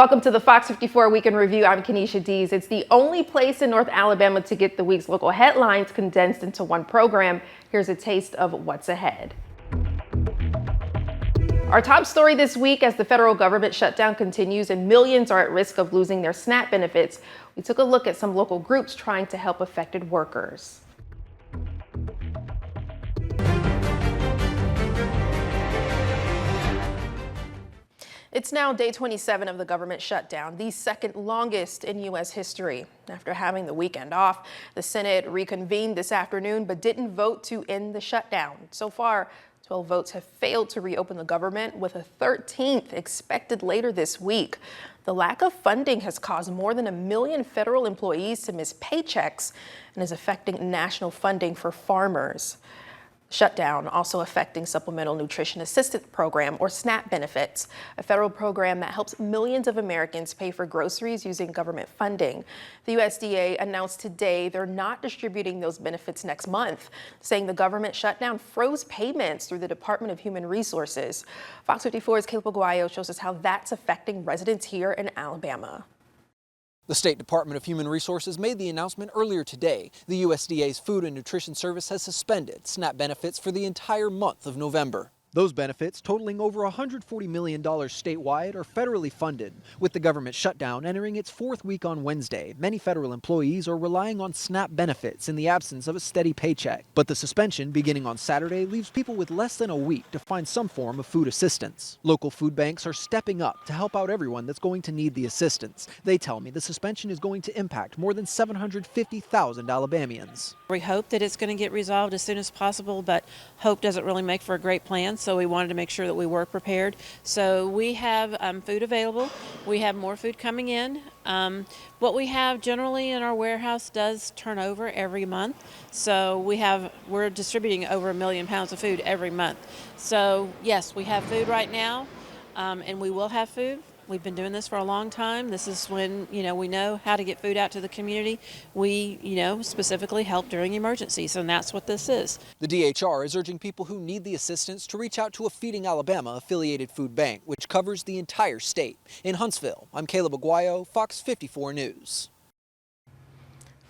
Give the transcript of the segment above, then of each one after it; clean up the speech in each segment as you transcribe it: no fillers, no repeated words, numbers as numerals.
Welcome to the Fox 54 Week in Review. I'm Kenesha Dees. It's the only place in North Alabama to get the week's local headlines condensed into one program. Here's a taste of what's ahead. Our top story this week, as the federal government shutdown continues and millions are at risk of losing their SNAP benefits, we took a look at some local groups trying to help affected workers. It's now day 27 of the government shutdown, the second longest in U.S. history. After having the weekend off, the Senate reconvened this afternoon but didn't vote to end the shutdown. So far, 12 votes have failed to reopen the government, with a 13th expected later this week. The lack of funding has caused more than 1 million federal employees to miss paychecks and is affecting national funding for farmers. Shutdown also affecting Supplemental Nutrition Assistance Program, or SNAP benefits, a federal program that helps millions of Americans pay for groceries using government funding. The USDA announced today they're not distributing those benefits next month, saying the government shutdown froze payments through the Department of Human Resources. Fox 54's Caleb Aguayo shows us how that's affecting residents here in Alabama. The State Department of Human Resources made the announcement earlier today. The USDA's Food and Nutrition Service has suspended SNAP benefits for the entire month of November. Those benefits, totaling over $140 million statewide, are federally funded. With the government shutdown entering its fourth week on Wednesday, many federal employees are relying on SNAP benefits in the absence of a steady paycheck. But the suspension, beginning on Saturday, leaves people with less than a week to find some form of food assistance. Local food banks are stepping up to help out everyone that's going to need the assistance. They tell me the suspension is going to impact more than 750,000 Alabamians. We hope that it's going to get resolved as soon as possible, but hope doesn't really make for a great plan. So we wanted to make sure that we were prepared. So we have food available. We have more food coming in. What we have generally in our warehouse does turn over every month. So we're distributing over 1 million pounds of food every month. So yes, we have food right now, and we will have food. We've been doing this for a long time. This is when, we know how to get food out to the community. We, specifically help during emergencies, and that's what this is. The DHR is urging people who need the assistance to reach out to a Feeding Alabama affiliated food bank, which covers the entire state. In Huntsville, I'm Caleb Aguayo, Fox 54 News.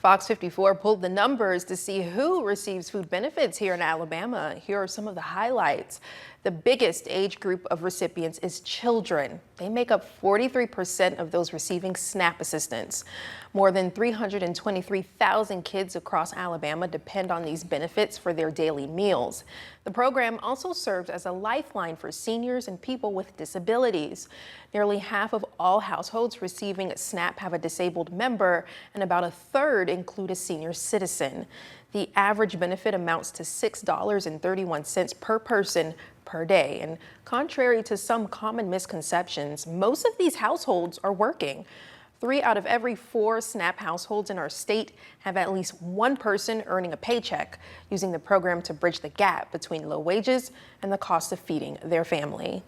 Fox 54 pulled the numbers to see who receives food benefits here in Alabama. Here are some of the highlights. The biggest age group of recipients is children. They make up 43% of those receiving SNAP assistance. More than 323,000 kids across Alabama depend on these benefits for their daily meals. The program also serves as a lifeline for seniors and people with disabilities. Nearly half of all households receiving SNAP have a disabled member, and about a third include a senior citizen. The average benefit amounts to $6.31 per person per day. And contrary to some common misconceptions, most of these households are working. 3 out of every 4 SNAP households in our state have at least one person earning a paycheck, using the program to bridge the gap between low wages and the cost of feeding their family.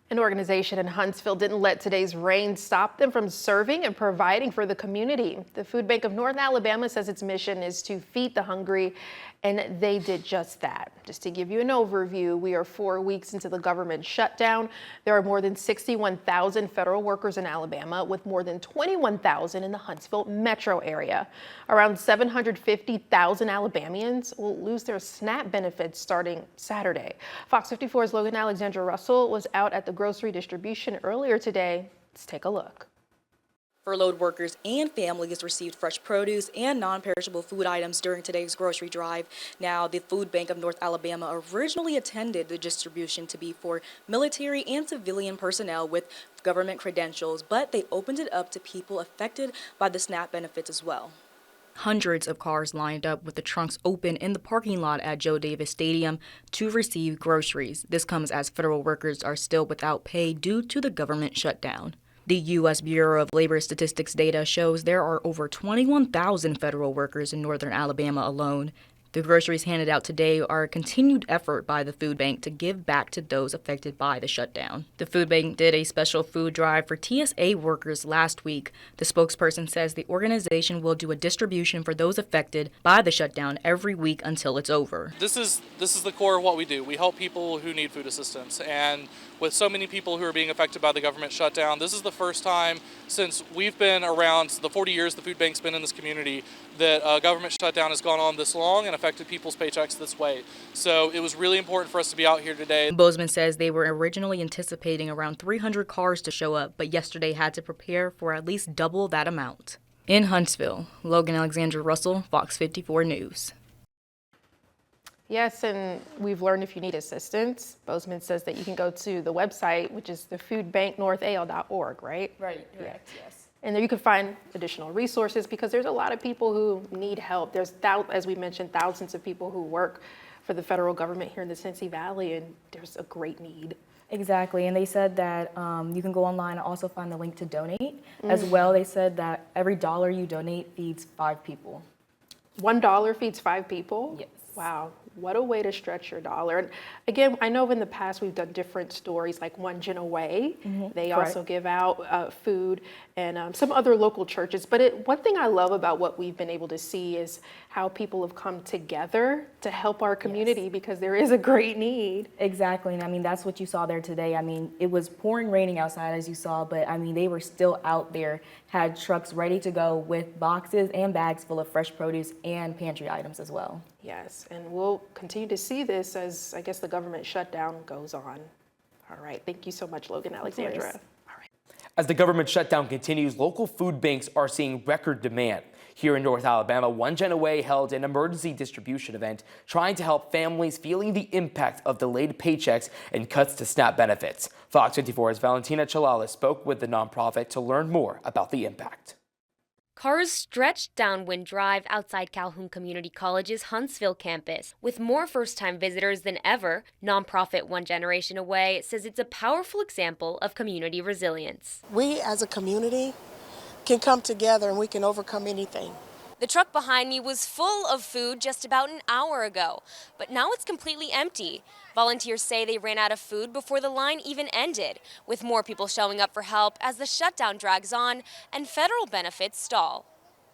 An organization in Huntsville didn't let today's rain stop them from serving and providing for the community. The Food Bank of North Alabama says its mission is to feed the hungry, and they did just that. Just to give you an overview, we are 4 weeks into the government shutdown. There are more than 61,000 federal workers in Alabama, with more than 21,000 in the Huntsville metro area. Around 750,000 Alabamians will lose their SNAP benefits starting Saturday. Fox 54's Logan Alexandra Russell was out at the grocery distribution earlier today. Let's take a look. Furloughed workers and families received fresh produce and non-perishable food items during today's grocery drive. Now, the Food Bank of North Alabama originally intended the distribution to be for military and civilian personnel with government credentials, but they opened it up to people affected by the SNAP benefits as well. Hundreds of cars lined up with the trunks open in the parking lot at Joe Davis Stadium to receive groceries. This comes as federal workers are still without pay due to the government shutdown. The U.S. Bureau of Labor Statistics data shows there are over 21,000 federal workers in northern Alabama alone. The groceries handed out today are a continued effort by the food bank to give back to those affected by the shutdown. The food bank did a special food drive for TSA workers last week. The spokesperson says the organization will do a distribution for those affected by the shutdown every week until it's over. This is the core of what we do. We help people who need food assistance, and with so many people who are being affected by the government shutdown, this is the first time since we've been around, the 40 years the food bank's been in this community, that a government shutdown has gone on this long and affected people's paychecks this way. So it was really important for us to be out here today. Bozeman says they were originally anticipating around 300 cars to show up, but yesterday had to prepare for at least double that amount. In Huntsville, Logan Alexandra Russell, Fox 54 News. Yes, and we've learned if you need assistance, Bozeman says that you can go to the website, which is thefoodbanknorthale.org, right? Right, correct, yes. And there you can find additional resources because there's a lot of people who need help. There's, as we mentioned, thousands of people who work for the federal government here in the Tennessee Valley, and there's a great need. Exactly, and they said that you can go online and also find the link to donate. As well, they said that every dollar you donate feeds 5 people. $1 feeds 5 people? Yes. Wow, what a way to stretch your dollar. And again, I know in the past we've done different stories like One Gen Away. They Correct. also give out food and some other local churches. But one thing I love about what we've been able to see is how people have come together to help our community because there is a great need. Exactly, and I mean, that's what you saw there today. I mean, it was pouring raining outside as you saw, but I mean, they were still out there, had trucks ready to go with boxes and bags full of fresh produce and pantry items as well. Yes, and we'll continue to see this as, I guess, the government shutdown goes on. All right, thank you so much, Logan Alexandra. course. All right. As the government shutdown continues, local food banks are seeing record demand. Here in North Alabama, One Gen Away held an emergency distribution event trying to help families feeling the impact of delayed paychecks and cuts to SNAP benefits. Fox 54's Valentina Chalala spoke with the nonprofit to learn more about the impact. Cars stretched down Wind Drive outside Calhoun Community College's Huntsville campus. With more first-time visitors than ever, nonprofit One Generation Away says it's a powerful example of community resilience. We as a community can come together and we can overcome anything. The truck behind me was full of food just about an hour ago, but now it's completely empty. Volunteers say they ran out of food before the line even ended, with more people showing up for help as the shutdown drags on and federal benefits stall.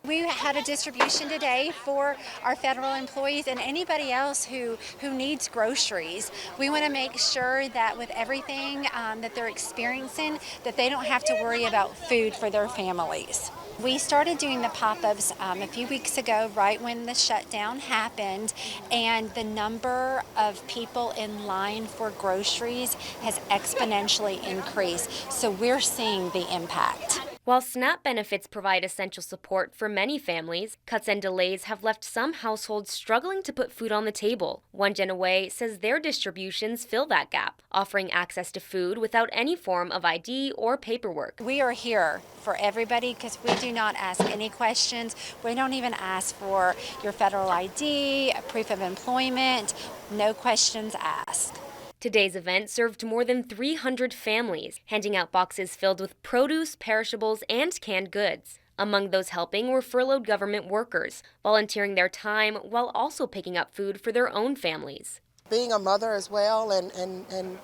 We had a distribution today for our federal employees and anybody else who needs groceries. We want to make sure that with everything that they're experiencing, that they don't have to worry about food for their families. We started doing the pop-ups a few weeks ago, right when the shutdown happened, and the number of people in line for groceries has exponentially increased. So we're seeing the impact. While SNAP benefits provide essential support for many families, cuts and delays have left some households struggling to put food on the table. One Gen Away says their distributions fill that gap, offering access to food without any form of ID or paperwork. We are here for everybody because we do not ask any questions. We don't even ask for your federal ID, a proof of employment, no questions asked. Today's event served more than 300 families, handing out boxes filled with produce, perishables, and canned goods. Among those helping were furloughed government workers, volunteering their time while also picking up food for their own families. Being a mother as well and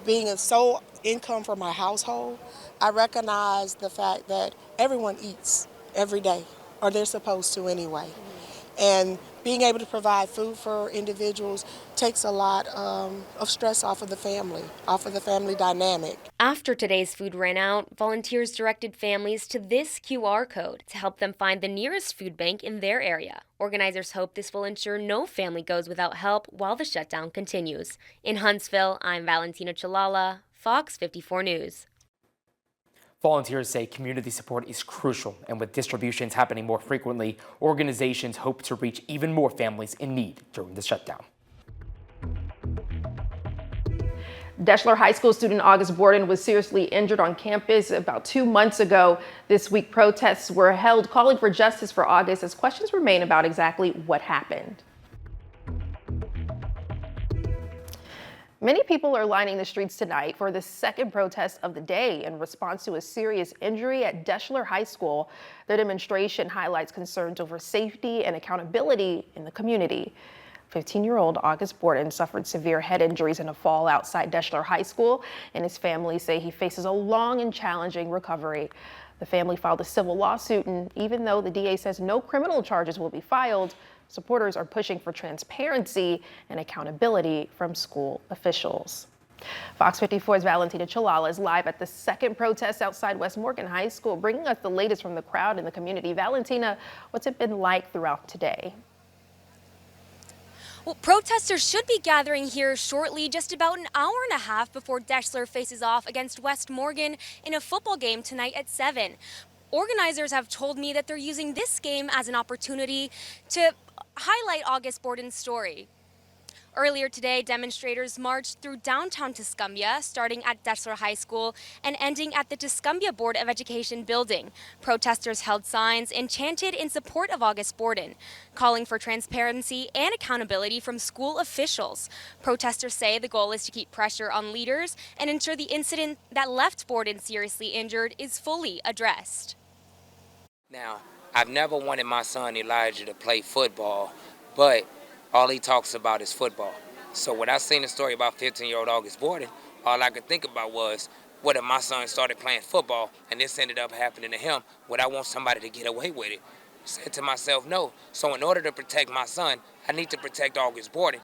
being a sole income for my household, I recognize the fact that everyone eats every day, or they're supposed to anyway. And being able to provide food for individuals takes a lot of stress off of the family dynamic. After today's food ran out, volunteers directed families to this QR code to help them find the nearest food bank in their area. Organizers hope this will ensure no family goes without help while the shutdown continues. In Huntsville, I'm Valentina Chalala, Fox 54 News. Volunteers say community support is crucial, and with distributions happening more frequently, organizations hope to reach even more families in need during the shutdown. Deschler High School student August Borden was seriously injured on campus about 2 months ago. This week, protests were held calling for justice for August as questions remain about exactly what happened. Many people are lining the streets tonight for the second protest of the day in response to a serious injury at Deschler High School. The demonstration highlights concerns over safety and accountability in the community. 15-year-old August Borden suffered severe head injuries in a fall outside Deschler High School, and his family say he faces a long and challenging recovery. The family filed a civil lawsuit, and even though the DA says no criminal charges will be filed, supporters are pushing for transparency and accountability from school officials. Fox 54's Valentina Chalala is live at the second protest outside West Morgan High School, bringing us the latest from the crowd in the community. Valentina, what's it been like throughout today? Well, protesters should be gathering here shortly, just about an hour and a half before Deschler faces off against West Morgan in a football game tonight at 7. Organizers have told me that they're using this game as an opportunity to highlight August Borden's story. Earlier today, demonstrators marched through downtown Tuscumbia, starting at Deschler High School and ending at the Tuscumbia Board of Education building. Protesters held signs and chanted in support of August Borden, calling for transparency and accountability from school officials. Protesters say the goal is to keep pressure on leaders and ensure the incident that left Borden seriously injured is fully addressed. Now, I've never wanted my son Elijah to play football, but all he talks about is football. So when I seen the story about 15-year-old August Borden, all I could think about was, what if my son started playing football and this ended up happening to him? Would I want somebody to get away with it? I said to myself, no. So in order to protect my son, I need to protect August Borden.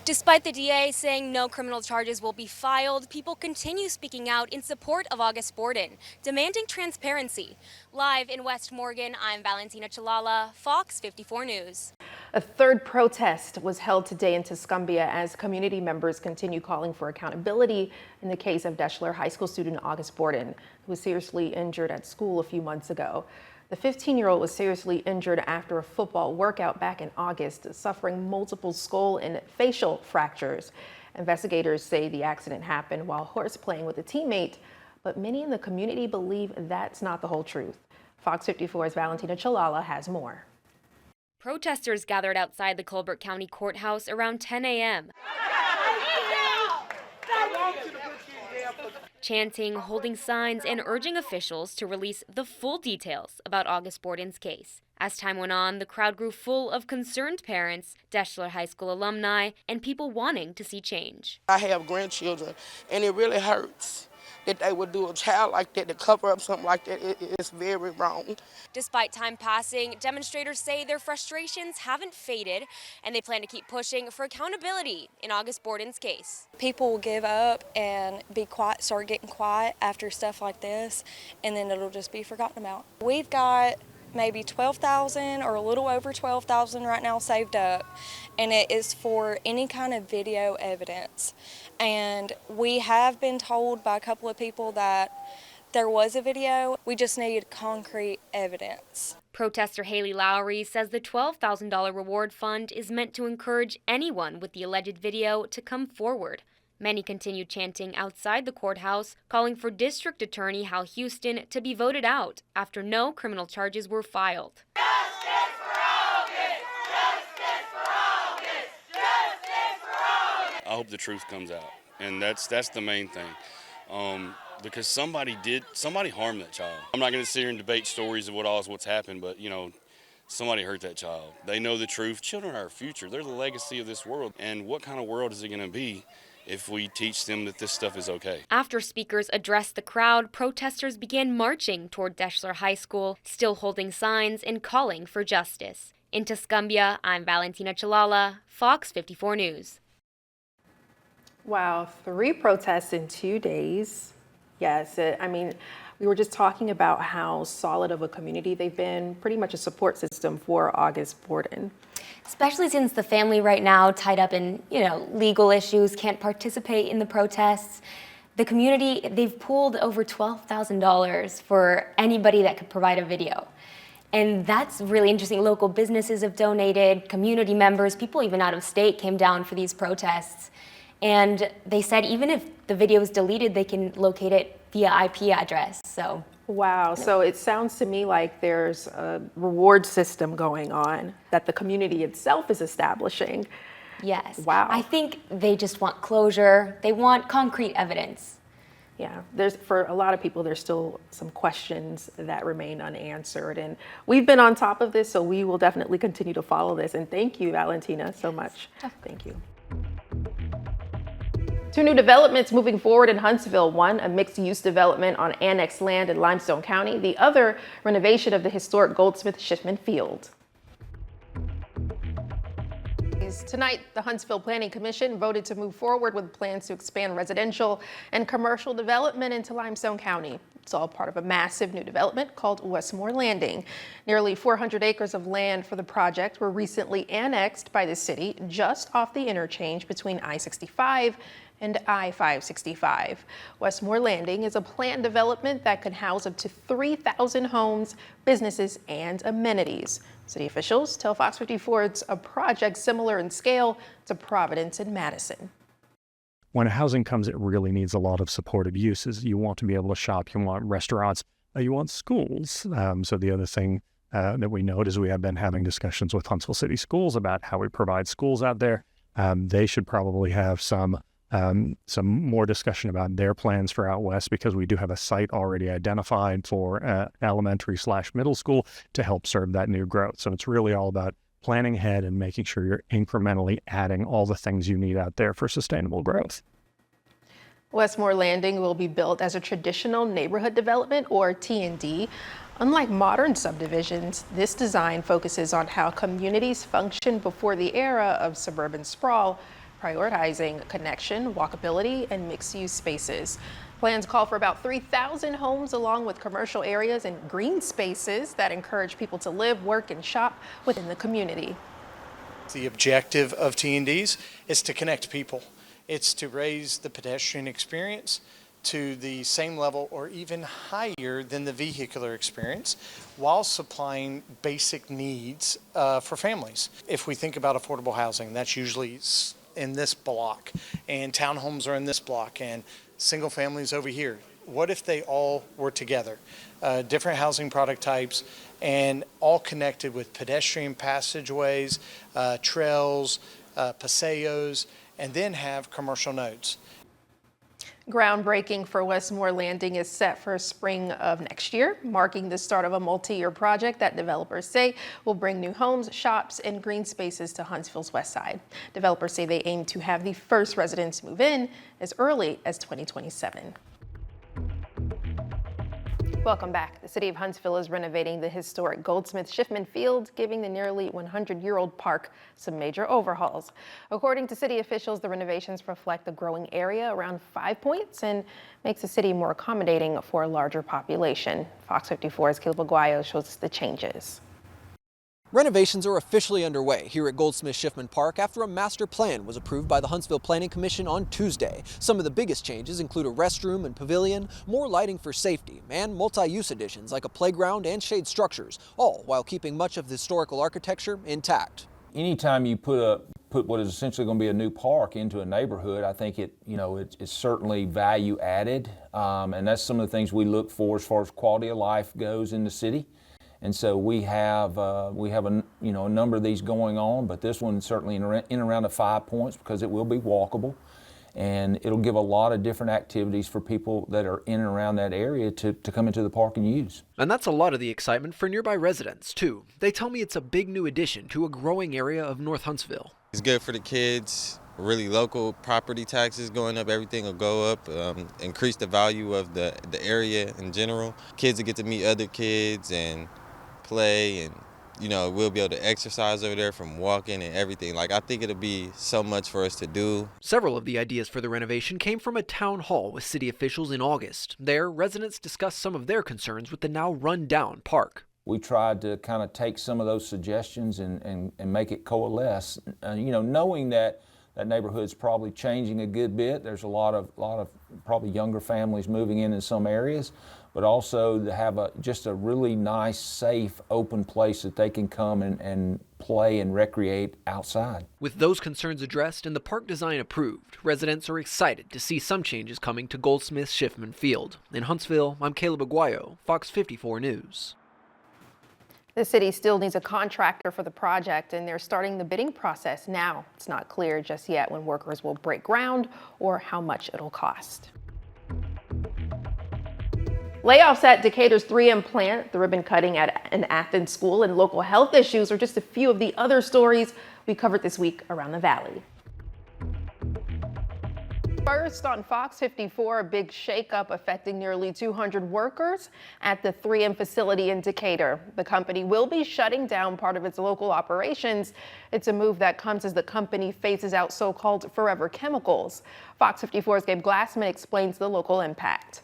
Despite the DA saying no criminal charges will be filed, people continue speaking out in support of August Borden, demanding transparency. Live in West Morgan, I'm Valentina Chalala, Fox 54 News. A third protest was held today in Tuscumbia as community members continue calling for accountability in the case of Deschler High School student August Borden, who was seriously injured at school a few months ago. The 15-year-old was seriously injured after a football workout back in August, suffering multiple skull and facial fractures. Investigators say the accident happened while horseplaying with a teammate, but many in the community believe that's not the whole truth. Fox 54's Valentina Chalala has more. Protesters gathered outside the Colbert County Courthouse around 10 a.m. chanting, holding signs, and urging officials to release the full details about August Borden's case. As time went on, the crowd grew full of concerned parents, Deschler High School alumni, and people wanting to see change. I have grandchildren, and it really hurts that they would do a child like that to cover up something like that. It's very wrong. Despite time passing, demonstrators say their frustrations haven't faded, and they plan to keep pushing for accountability in August Borden's case. People will give up and be quiet, start getting quiet after stuff like this, and then it'll just be forgotten about. We've got maybe 12,000 or a little over 12,000 right now saved up, and it is for any kind of video evidence. And we have been told by a couple of people that there was a video. We just need concrete evidence. Protester Haley Lowry says the $12,000 reward fund is meant to encourage anyone with the alleged video to come forward. Many continued chanting outside the courthouse, calling for District Attorney Hal Houston to be voted out after no criminal charges were filed. Justice for August! Justice for August! Justice for August! I hope the truth comes out, and that's the main thing. Because somebody harmed that child. I'm not going to sit here and debate stories of what's happened, but somebody hurt that child. They know the truth. Children are our future. They're the legacy of this world. And what kind of world is it going to be if we teach them that this stuff is okay? After speakers addressed the crowd, protesters began marching toward Deschler High School, still holding signs and calling for justice. In Tuscumbia, I'm Valentina Chalala, Fox 54 News. Wow, 3 protests in 2 days. Yes, we were just talking about how solid of a community they've been, pretty much a support system for August Borden. Especially since the family right now tied up in, legal issues, can't participate in the protests. The community, they've pooled over $12,000 for anybody that could provide a video. And that's really interesting. Local businesses have donated, community members, people even out of state came down for these protests. And they said even if the video is deleted, they can locate it via IP address. So Wow, so it sounds to me like there's a reward system going on that the community itself is establishing. Yes. Wow. I think they just want closure. They want concrete evidence. Yeah, for a lot of people, there's still some questions that remain unanswered. And we've been on top of this, so we will definitely continue to follow this. And thank you, Valentina, so much. Thank you. Two new developments moving forward in Huntsville. One, a mixed-use development on annexed land in Limestone County. The other, renovation of the historic Goldsmith Schiffman Field. Tonight, the Huntsville Planning Commission voted to move forward with plans to expand residential and commercial development into Limestone County. It's all part of a massive new development called Westmore Landing. Nearly 400 acres of land for the project were recently annexed by the city just off the interchange between I-65 and I-565. Westmore Landing is a planned development that could house up to 3,000 homes, businesses, and amenities. City officials tell Fox 54 it's a project similar in scale to Providence and Madison. When housing comes, it really needs a lot of supportive uses. You want to be able to shop, you want restaurants, you want schools. So the other thing that we note is we have been having discussions with Huntsville City Schools about how we provide schools out there. They should probably have some more discussion about their plans for out west, because we do have a site already identified for elementary/middle school to help serve that new growth. So it's really all about planning ahead and making sure you're incrementally adding all the things you need out there for sustainable growth. Westmore Landing will be built as a traditional neighborhood development, or T&D. Unlike modern subdivisions, this design focuses on how communities functioned before the era of suburban sprawl, prioritizing connection, walkability, and mixed-use spaces. Plans call for about 3,000 homes, along with commercial areas and green spaces that encourage people to live, work, and shop within the community. The objective of T&Ds is to connect people. It's to raise the pedestrian experience to the same level or even higher than the vehicular experience, while supplying basic needs for families. If we think about affordable housing, that's usually in this block, and townhomes are in this block, and single families over here. What if they all were together? Different housing product types, and all connected with pedestrian passageways, trails, paseos, and then have commercial nodes. Groundbreaking for Westmore Landing is set for spring of next year, marking the start of a multi-year project that developers say will bring new homes, shops, and green spaces to Huntsville's west side. Developers say they aim to have the first residents move in as early as 2027. Welcome back. The city of Huntsville is renovating the historic Goldsmith Schiffman Field, giving the nearly 100-year-old park some major overhauls. According to city officials, the renovations reflect the growing area around 5 Points and makes the city more accommodating for a larger population. Fox 54's Caleb Aguayo shows us the changes. Renovations are officially underway here at Goldsmith Schiffman Park after a master plan was approved by the Huntsville Planning Commission on Tuesday. Some of the biggest changes include a restroom and pavilion, more lighting for safety, and multi-use additions like a playground and shade structures, all while keeping much of the historical architecture intact. Anytime you put what is essentially going to be a new park into a neighborhood, I think it's certainly value added, and that's some of the things we look for as far as quality of life goes in the city. And so we have a number of these going on, but this one certainly in around the 5 Points, because it will be walkable, and it'll give a lot of different activities for people that are in and around that area to come into the park and use. And that's a lot of the excitement for nearby residents too. They tell me it's a big new addition to a growing area of North Huntsville. It's good for the kids. Really, local property taxes going up, everything will go up, increase the value of the area in general. Kids will get to meet other kids and play, and we'll be able to exercise over there from walking and everything. I think it'll be so much for us to do. Several of the ideas for the renovation came from a town hall with city officials in August. There, residents discussed some of their concerns with the now run-down park. We tried to kind of take some of those suggestions and make it coalesce, knowing that that neighborhood's probably changing a good bit. There's a lot of probably younger families moving in some areas. but also to have just a really nice, safe, open place that they can come and play and recreate outside. With those concerns addressed and the park design approved, residents are excited to see some changes coming to Goldsmith-Schiffman Field. In Huntsville, I'm Caleb Aguayo, Fox 54 News. The city still needs a contractor for the project, and they're starting the bidding process now. It's not clear just yet when workers will break ground or how much it'll cost. Layoffs at Decatur's 3M plant, the ribbon cutting at an Athens school, and local health issues are just a few of the other stories we covered this week around the valley. First on Fox 54, a big shakeup affecting nearly 200 workers at the 3M facility in Decatur. The company will be shutting down part of its local operations. It's a move that comes as the company phases out so-called forever chemicals. Fox 54's Gabe Glassman explains the local impact.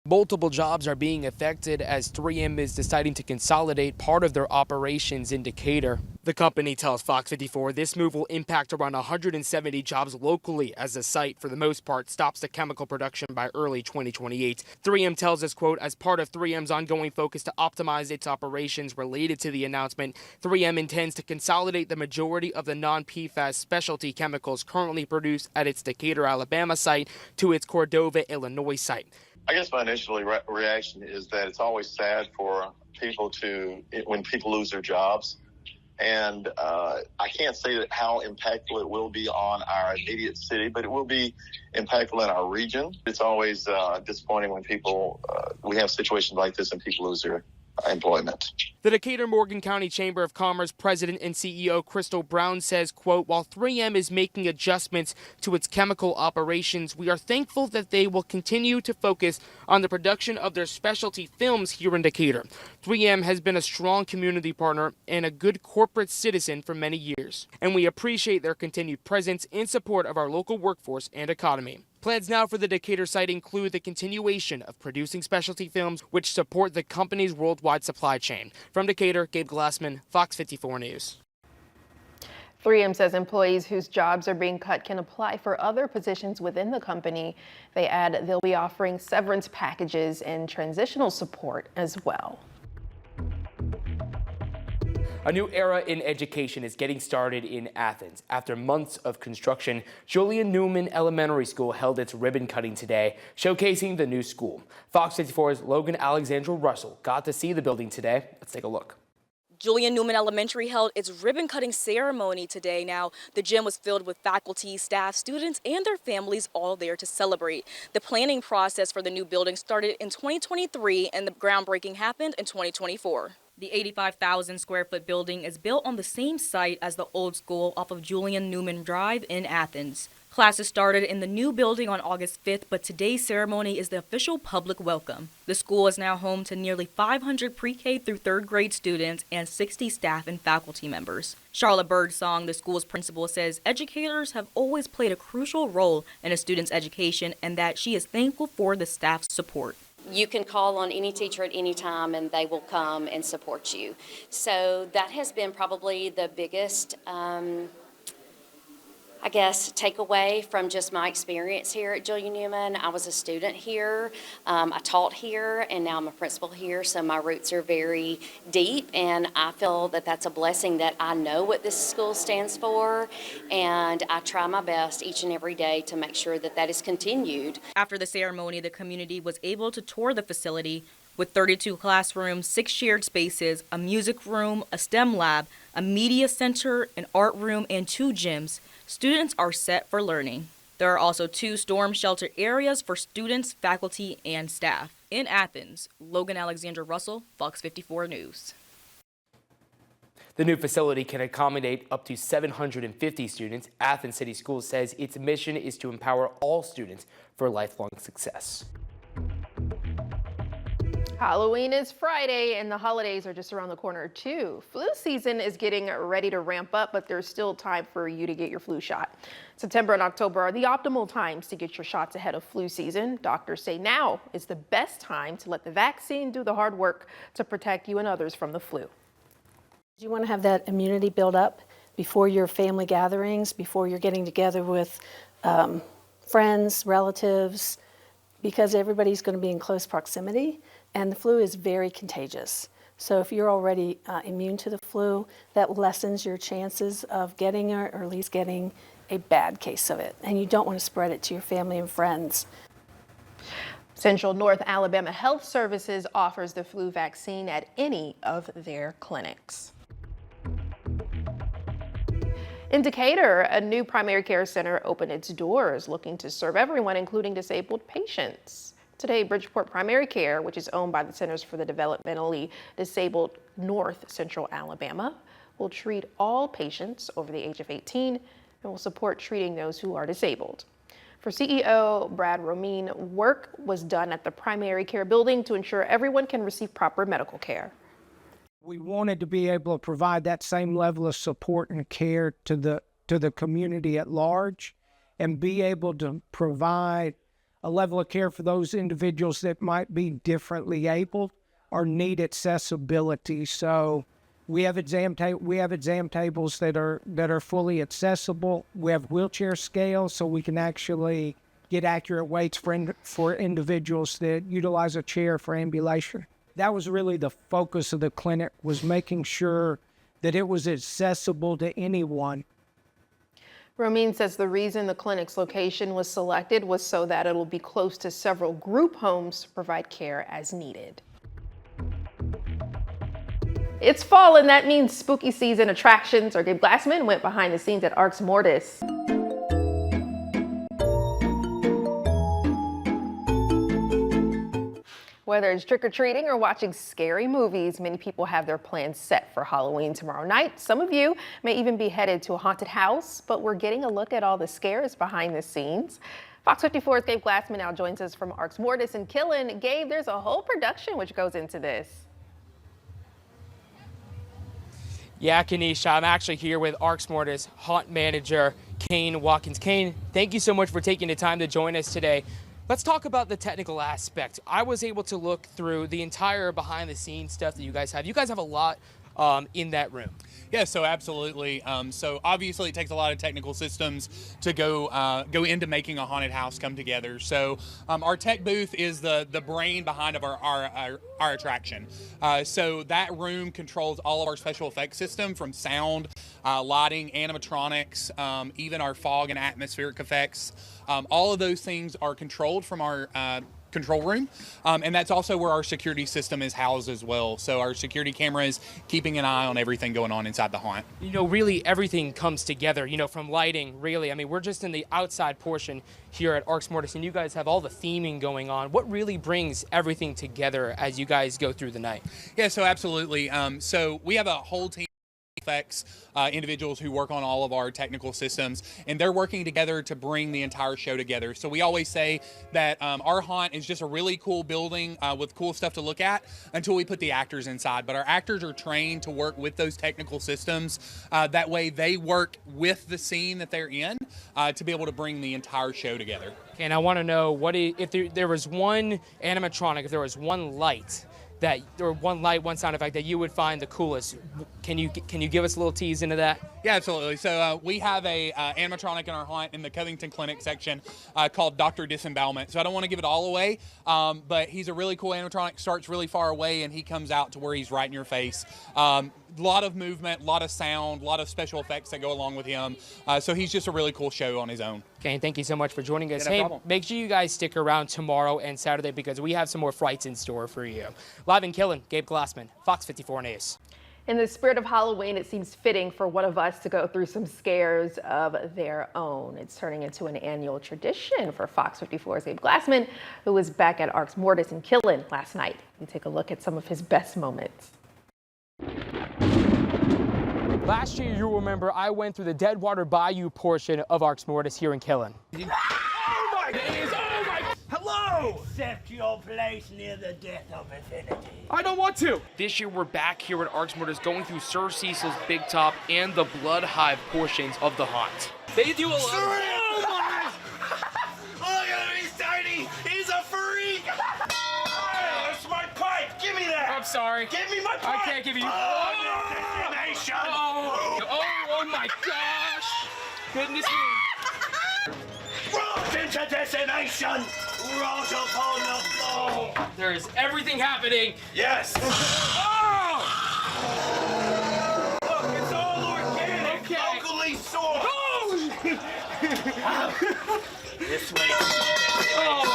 Multiple jobs are being affected as 3M is deciding to consolidate part of their operations in Decatur. The company tells Fox 54 this move will impact around 170 jobs locally as the site, for the most part, stops the chemical production by early 2028. 3M tells us, quote, as part of 3M's ongoing focus to optimize its operations related to the announcement, 3M intends to consolidate the majority of the non-PFAS specialty chemicals currently produced at its Decatur, Alabama site to its Cordova, Illinois site. I guess my initial reaction is that it's always sad for people when people lose their jobs. And I can't say that how impactful it will be on our immediate city, but it will be impactful in our region. It's always disappointing when we have situations like this and people lose their employment. The Decatur-Morgan County Chamber of Commerce president and CEO Crystal Brown says, quote, while 3M is making adjustments to its chemical operations, we are thankful that they will continue to focus on the production of their specialty films here in Decatur. 3M has been a strong community partner and a good corporate citizen for many years, and we appreciate their continued presence in support of our local workforce and economy. Plans now for the Decatur site include the continuation of producing specialty films which support the company's worldwide supply chain. From Decatur, Gabe Glassman, Fox 54 News. 3M says employees whose jobs are being cut can apply for other positions within the company. They add they'll be offering severance packages and transitional support as well. A new era in education is getting started in Athens. After months of construction, Julian Newman Elementary School held its ribbon cutting today, showcasing the new school. Fox 54's Logan Alexandra Russell got to see the building today. Let's take a look. Julian Newman Elementary held its ribbon-cutting ceremony today. Now, the gym was filled with faculty, staff, students, and their families all there to celebrate. The planning process for the new building started in 2023, and the groundbreaking happened in 2024. The 85,000 square foot building is built on the same site as the old school off of Julian Newman Drive in Athens. Classes started in the new building on August 5th, but today's ceremony is the official public welcome. The school is now home to nearly 500 pre-K through third grade students and 60 staff and faculty members. Charlotte Birdsong, the school's principal, says educators have always played a crucial role in a student's education and that she is thankful for the staff's support. You can call on any teacher at any time and they will come and support you. So that has been probably the biggest, takeaway from just my experience here at Julian Newman. I was a student here, I taught here, and now I'm a principal here, so my roots are very deep, and I feel that that's a blessing that I know what this school stands for, and I try my best each and every day to make sure that that is continued. After the ceremony, the community was able to tour the facility with 32 classrooms, 6 shared spaces, a music room, a STEM lab, a media center, an art room, and 2 gyms. Students are set for learning. There are also 2 storm shelter areas for students, faculty, and staff. In Athens, Logan Alexandra Russell, Fox 54 News. The new facility can accommodate up to 750 students. Athens City Schools says its mission is to empower all students for lifelong success. Halloween is Friday and the holidays are just around the corner too. Flu season is getting ready to ramp up, but there's still time for you to get your flu shot. September and October are the optimal times to get your shots ahead of flu season. Doctors say now is the best time to let the vaccine do the hard work to protect you and others from the flu. You want to have that immunity build up before your family gatherings, before you're getting together with friends, relatives, because everybody's going to be in close proximity, and the flu is very contagious. So if you're already immune to the flu, that lessens your chances of getting it, or at least getting a bad case of it. And you don't want to spread it to your family and friends. Central North Alabama Health Services offers the flu vaccine at any of their clinics. In Decatur, a new primary care center opened its doors, looking to serve everyone, including disabled patients. Today, Bridgeport Primary Care, which is owned by the Centers for the Developmentally Disabled North Central Alabama, will treat all patients over the age of 18 and will support treating those who are disabled. For CEO Brad Romine, work was done at the primary care building to ensure everyone can receive proper medical care. We wanted to be able to provide that same level of support and care to the community at large, and be able to provide a level of care for those individuals that might be differently able or need accessibility. So we have exam tables that are fully accessible. We have wheelchair scales, so we can actually get accurate weights for individuals that utilize a chair for ambulation. That was really the focus of the clinic, was making sure that it was accessible to anyone. Romine says the reason the clinic's location was selected was so that it'll be close to several group homes to provide care as needed. It's fall, and that means spooky season attractions. Our Gabe Glassman went behind the scenes at Arx Mortis. Whether it's trick-or-treating or watching scary movies, many people have their plans set for Halloween tomorrow night. Some of you may even be headed to a haunted house, but we're getting a look at all the scares behind the scenes. Fox 54's Gabe Glassman now joins us from Arx Mortis in Killen. Gabe, there's a whole production which goes into this. Yeah, Kanisha, I'm actually here with Arx Mortis haunt manager Kane Watkins. Kane, thank you so much for taking the time to join us today. Let's talk about the technical aspect. I was able to look through the entire behind-the-scenes stuff that you guys have. You guys have a lot in that room. Yeah, so absolutely. So obviously it takes a lot of technical systems to go into making a haunted house come together. So our tech booth is the brain behind of our attraction. So that room controls all of our special effects system, from sound, lighting, animatronics, even our fog and atmospheric effects. All of those things are controlled from our control room, and that's also where our security system is housed as well. So our security cameras keeping an eye on everything going on inside the haunt. You know, really everything comes together, you know, from lighting, really. I mean, we're just in the outside portion here at Arx Mortis, and you guys have all the theming going on. What really brings everything together as you guys go through the night? Yeah, so absolutely. So we have a whole team effects individuals who work on all of our technical systems, and they're working together to bring the entire show together. So we always say that our haunt is just a really cool building with cool stuff to look at until we put the actors inside. But our actors are trained to work with those technical systems. That way they work with the scene that they're in to be able to bring the entire show together. Okay, and I want to know, if there was one animatronic, if there was one light, one sound effect that you would find the coolest, can you give us a little tease into that? Yeah, absolutely. So we have a animatronic in our haunt in the Covington Clinic section called Dr. Disembowelment. So I don't want to give it all away, but he's a really cool animatronic. Starts really far away and he comes out to where he's right in your face. A lot of movement, a lot of sound, a lot of special effects that go along with him. So he's just a really cool show on his own. Okay, and thank you so much for joining us. Yeah, no problem. Make sure you guys stick around tomorrow and Saturday because we have some more frights in store for you. Live in Killen, Gabe Glassman, Fox 54 News. In the spirit of Halloween, it seems fitting for one of us to go through some scares of their own. It's turning into an annual tradition for Fox 54's Gabe Glassman, who was back at Arx Mortis in Killen last night. We take a look at some of his best moments. Last year, you'll remember, I went through the Deadwater Bayou portion of Arx Mortis here in Killen. Hello! Set your place near the death of infinity. I don't want to! This year, we're back here at Arx Mortis going through Sir Cecil's Big Top and the Blood Hive portions of the haunt. They do a lot of... Look at him, he's tiny! He's a freak! That's my pipe! Give me that! I'm sorry. Give me my pipe! I can't give you... Oh my gosh! Goodness me! to destination. Wrought upon the floor. There is everything happening. Yes. Oh! Look, it's all organic, locally sourced. This way.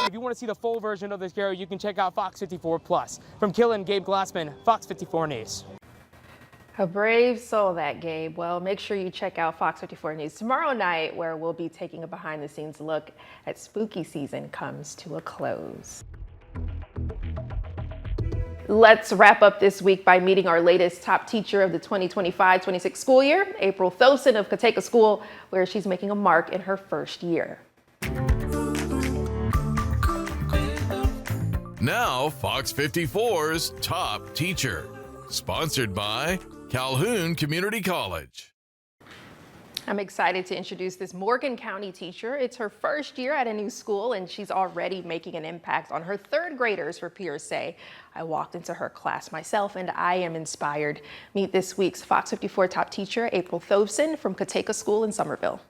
If you want to see the full version of this show, you can check out Fox 54 Plus. From Killen, Gabe Glassman, Fox 54 News. A brave soul, that Gabe. Well, make sure you check out Fox 54 News tomorrow night, where we'll be taking a behind-the-scenes look at spooky season comes to a close. Let's wrap up this week by meeting our latest top teacher of the 2025-26 school year, April Thosen of Curated School, where she's making a mark in her first year. Now, Fox 54's top teacher, sponsored by Calhoun Community College. I'm excited to introduce this Morgan County teacher. It's her first year at a new school, and she's already making an impact on her third graders, her peers say. I walked into her class myself, and I am inspired. Meet this week's Fox 54 top teacher, April Thosen from Curated School in Somerville.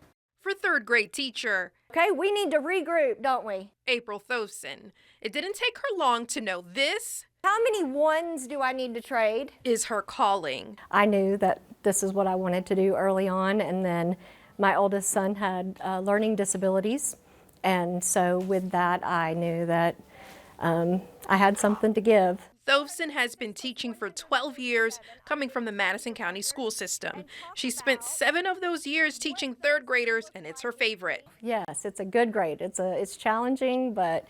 For third grade teacher, okay, we need to regroup, don't we? April Thosen. It didn't take her long to know this. How many ones do I need to trade? Is her calling. I knew that this is what I wanted to do early on, and then my oldest son had learning disabilities, and so with that I knew that I had something to give. Thosen has been teaching for 12 years, coming from the Madison County school system. She spent 7 of those years teaching third graders, and it's her favorite. Yes, it's a good grade. It's challenging, but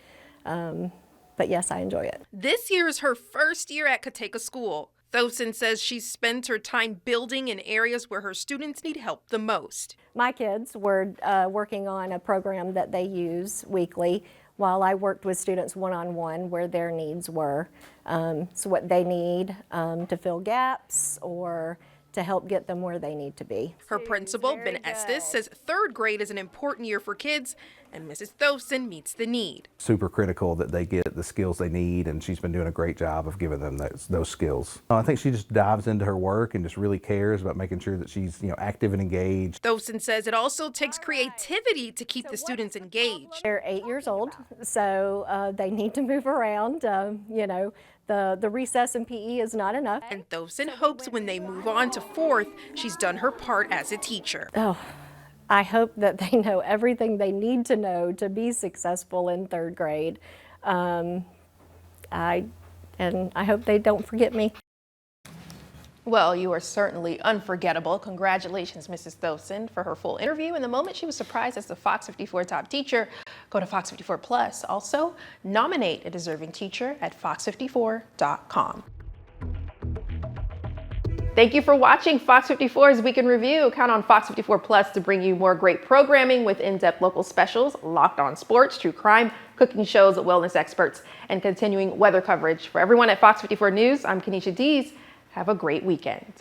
yes, I enjoy it. This year is her first year at Curated School. Thosen says she spends her time building in areas where her students need help the most. My kids were working on a program that they use weekly, while I worked with students one-on-one where their needs were. So what they need to fill gaps or to help get them where they need to be. Her principal, Ben Estes, says third grade is an important year for kids, and Mrs. Thosen meets the need. Super critical that they get the skills they need, and she's been doing a great job of giving them those skills. I think she just dives into her work and just really cares about making sure that she's active and engaged. Thosen says it also takes creativity to keep the students engaged. They're 8 years old, so they need to move around. The recess in PE is not enough. And Thosen hopes when they move on to fourth, she's done her part as a teacher. Oh, I hope that they know everything they need to know to be successful in third grade. And I hope they don't forget me. Well, you are certainly unforgettable. Congratulations, Mrs. Thosen, for her full interview. In the moment she was surprised as the Fox 54 top teacher, go to Fox 54 Plus. Also, nominate a deserving teacher at fox54.com. Thank you for watching Fox 54's Week in Review. Count on Fox 54 Plus to bring you more great programming with in-depth local specials, locked on sports, true crime, cooking shows, wellness experts, and continuing weather coverage. For everyone at Fox 54 News, I'm Kenesha Dees. Have a great weekend.